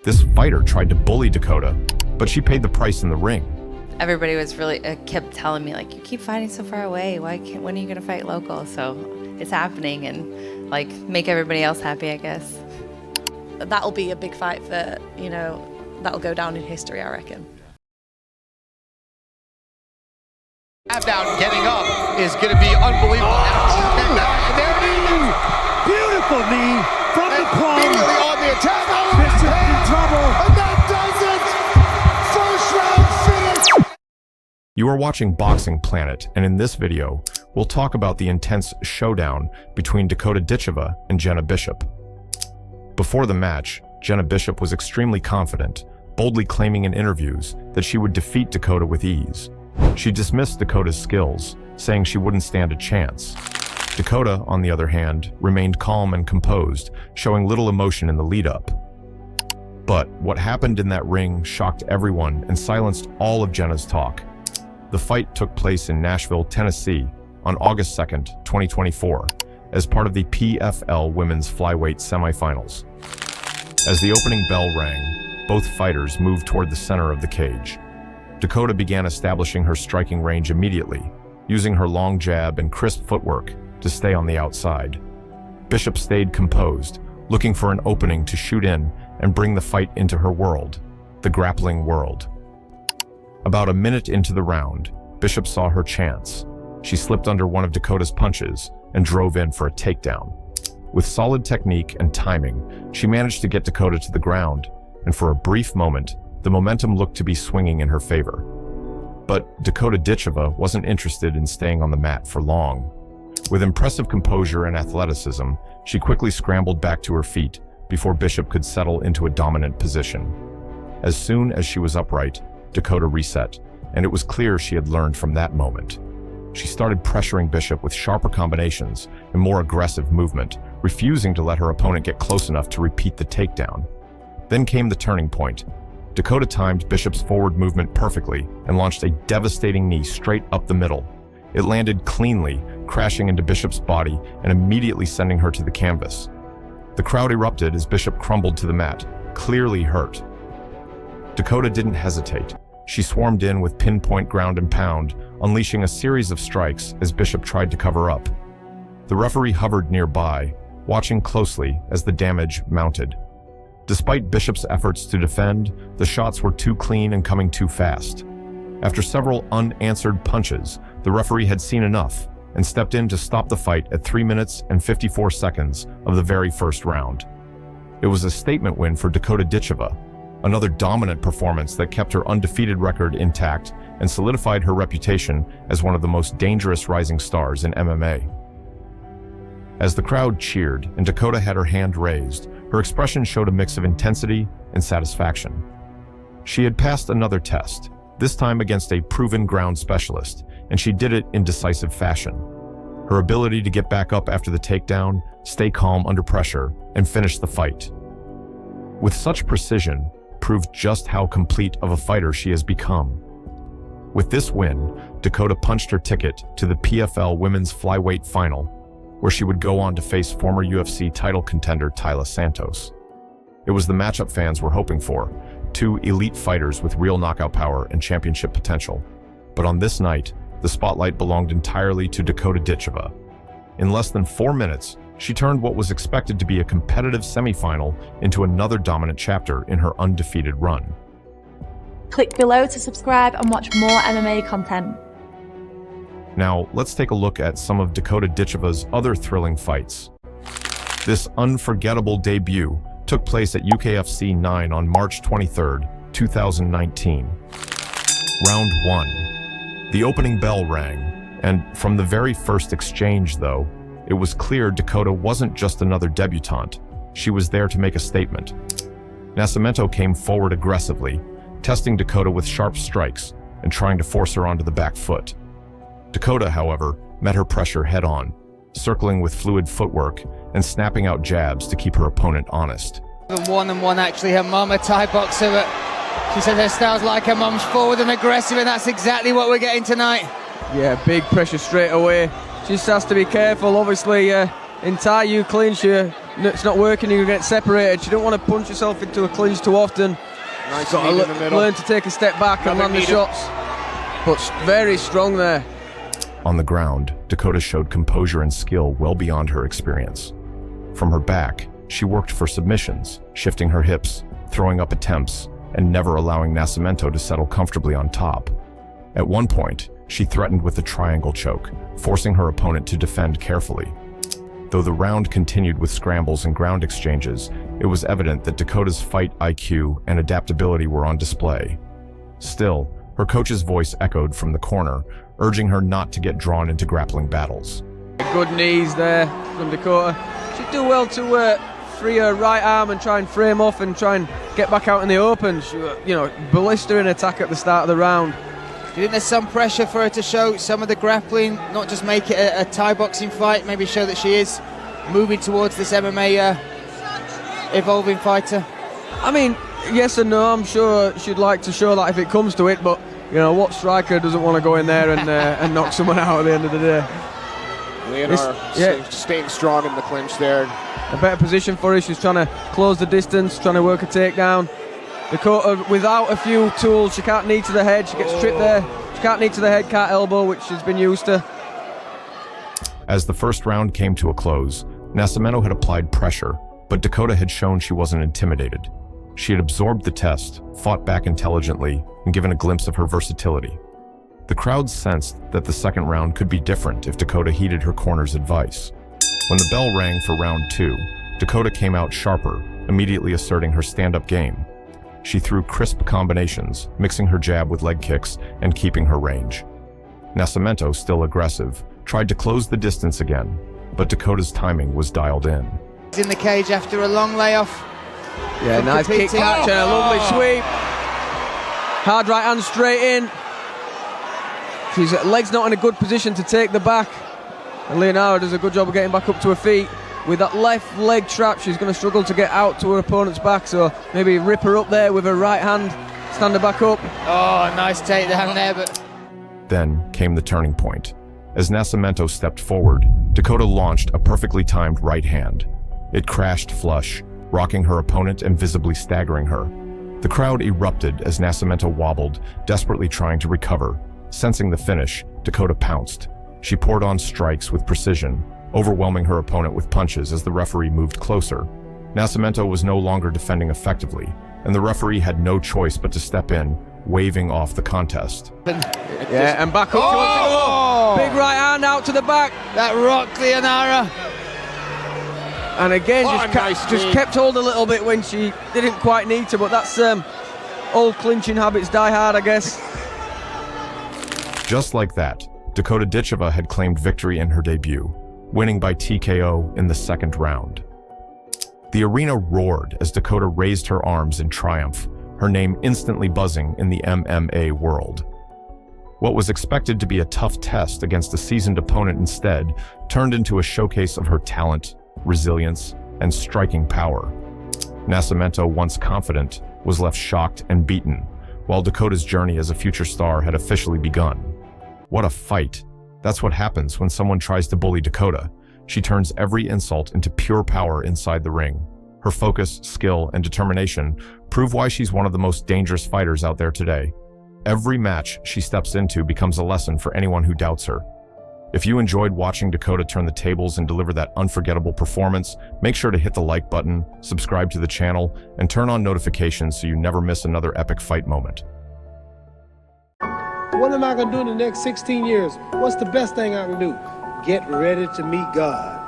This fighter tried to bully Dakota, but she paid the price in the ring. Everybody was really kept telling me, like, you keep fighting so far away. When are you gonna fight local? So it's happening, and like make everybody else happy, I guess. That'll be a big fight for, that'll go down in history, I reckon. Down getting up is going to be unbelievable. And there it is. Beautiful knee from the palm. Immediately on the attack. Bishop in trouble. And that does it. First round finish. You are watching Boxing Planet, and in this video, we'll talk about the intense showdown between Dakota Ditcheva and Jenna Bishop. Before the match, Jenna Bishop was extremely confident, boldly claiming in interviews that she would defeat Dakota with ease. She dismissed Dakota's skills, saying she wouldn't stand a chance. Dakota, on the other hand, remained calm and composed, showing little emotion in the lead-up. But what happened in that ring shocked everyone and silenced all of Jenna's talk. The fight took place in Nashville, Tennessee, on August 2nd, 2024, as part of the PFL Women's Flyweight Semifinals. As the opening bell rang, both fighters moved toward the center of the cage. Dakota began establishing her striking range immediately, using her long jab and crisp footwork to stay on the outside. Bishop stayed composed, looking for an opening to shoot in and bring the fight into her world, the grappling world. About a minute into the round, Bishop saw her chance. She slipped under one of Dakota's punches and drove in for a takedown. With solid technique and timing, she managed to get Dakota to the ground, and for a brief moment, the momentum looked to be swinging in her favor. But Dakota Ditcheva wasn't interested in staying on the mat for long. With impressive composure and athleticism, she quickly scrambled back to her feet before Bishop could settle into a dominant position. As soon as she was upright, Dakota reset, and it was clear she had learned from that moment. She started pressuring Bishop with sharper combinations and more aggressive movement, refusing to let her opponent get close enough to repeat the takedown. Then came the turning point. Dakota timed Bishop's forward movement perfectly and launched a devastating knee straight up the middle. It landed cleanly, crashing into Bishop's body and immediately sending her to the canvas. The crowd erupted as Bishop crumbled to the mat, clearly hurt. Dakota didn't hesitate. She swarmed in with pinpoint ground and pound, unleashing a series of strikes as Bishop tried to cover up. The referee hovered nearby, watching closely as the damage mounted. Despite Bishop's efforts to defend, the shots were too clean and coming too fast. After several unanswered punches, the referee had seen enough and stepped in to stop the fight at 3 minutes and 54 seconds of the very first round. It was a statement win for Dakota Ditcheva, another dominant performance that kept her undefeated record intact and solidified her reputation as one of the most dangerous rising stars in MMA. As the crowd cheered and Dakota had her hand raised, her expression showed a mix of intensity and satisfaction. She had passed another test, this time against a proven ground specialist, and she did it in decisive fashion. Her ability to get back up after the takedown, stay calm under pressure, and finish the fight with such precision proved just how complete of a fighter she has become. With this win, Dakota punched her ticket to the PFL Women's Flyweight Final, where she would go on to face former UFC title contender Taila Santos. It was the matchup fans were hoping for, two elite fighters with real knockout power and championship potential. But on this night, the spotlight belonged entirely to Dakota Ditcheva. In less than 4 minutes, she turned what was expected to be a competitive semifinal into another dominant chapter in her undefeated run. Click below to subscribe and watch more MMA content. Now, let's take a look at some of Dakota Ditcheva's other thrilling fights. This unforgettable debut took place at UKFC 9 on March 23, 2019. Round 1. The opening bell rang, and from the very first exchange, though, it was clear Dakota wasn't just another debutante. She was there to make a statement. Nascimento came forward aggressively, testing Dakota with sharp strikes and trying to force her onto the back foot. Dakota, however, met her pressure head-on, circling with fluid footwork and snapping out jabs to keep her opponent honest. One actually, her mum, a Thai boxer, but she said her style's like her mum's, forward and aggressive, and that's exactly what we're getting tonight. Yeah, big pressure straight away. She just has to be careful. Obviously, in Thai, you clinch, you it's not working, you get separated. She don't want to punch herself into a clinch too often. Nice Got knee to in the middle. learn to take a step back and Another land the knee to- shots. But very strong there. On the ground, Dakota showed composure and skill well beyond her experience. From her back, she worked for submissions, shifting her hips, throwing up attempts, and never allowing Nascimento to settle comfortably on top. At one point, she threatened with a triangle choke, forcing her opponent to defend carefully. Though the round continued with scrambles and ground exchanges, it was evident that Dakota's fight IQ and adaptability were on display. Still, her coach's voice echoed from the corner, urging her not to get drawn into grappling battles. Good knees there from Dakota. She'd do well to free her right arm and try and frame off and try and get back out in the open. She, blistering attack at the start of the round. Do you think there's some pressure for her to show some of the grappling, not just make it a Thai boxing fight, maybe show that she is moving towards this MMA evolving fighter? I mean, yes and no. I'm sure she'd like to show that if it comes to it, but what striker doesn't want to go in there and knock someone out at the end of the day? Leonard staying strong in the clinch there. A better position for her. She's trying to close the distance, trying to work a takedown. Dakota, without a few tools, she can't knee to the head. She gets tripped there. She can't knee to the head, can't elbow, which she's been used to. As the first round came to a close, Nascimento had applied pressure, but Dakota had shown she wasn't intimidated. She had absorbed the test, fought back intelligently, and given a glimpse of her versatility. The crowd sensed that the second round could be different if Dakota heeded her corner's advice. When the bell rang for round 2, Dakota came out sharper, immediately asserting her stand-up game. She threw crisp combinations, mixing her jab with leg kicks and keeping her range. Nascimento, still aggressive, tried to close the distance again, but Dakota's timing was dialed in. He's in the cage after a long layoff. Yeah, nice kick catch and a lovely sweep. Hard right hand straight in. His leg's not in a good position to take the back. And Leonardo does a good job of getting back up to her feet. With that left leg trap, she's going to struggle to get out to her opponent's back, so maybe rip her up there with her right hand, stand her back up. Oh, nice takedown there, but... Then came the turning point. As Nascimento stepped forward, Dakota launched a perfectly timed right hand. It crashed flush, rocking her opponent and visibly staggering her. The crowd erupted as Nascimento wobbled, desperately trying to recover. Sensing the finish, Dakota pounced. She poured on strikes with precision, overwhelming her opponent with punches as the referee moved closer. Nascimento was no longer defending effectively, and the referee had no choice but to step in, waving off the contest. Yeah, and back up to her. Big right hand out to the back. That rocked Leonara. And again, Nice just knee. kept hold a little bit when she didn't quite need to, but that's old clinching habits die hard, I guess. Just like that, Dakota Ditcheva had claimed victory in her debut, winning by TKO in the second round. The arena roared as Dakota raised her arms in triumph, her name instantly buzzing in the MMA world. What was expected to be a tough test against a seasoned opponent instead turned into a showcase of her talent, resilience, and striking power. Nascimento, once confident, was left shocked and beaten, while Dakota's journey as a future star had officially begun. What a fight! That's what happens when someone tries to bully Dakota. She turns every insult into pure power inside the ring. Her focus, skill, and determination prove why she's one of the most dangerous fighters out there today. Every match she steps into becomes a lesson for anyone who doubts her. If you enjoyed watching Dakota turn the tables and deliver that unforgettable performance, make sure to hit the like button, subscribe to the channel, and turn on notifications so you never miss another epic fight moment. What am I going to do in the next 16 years? What's the best thing I can do? Get ready to meet God.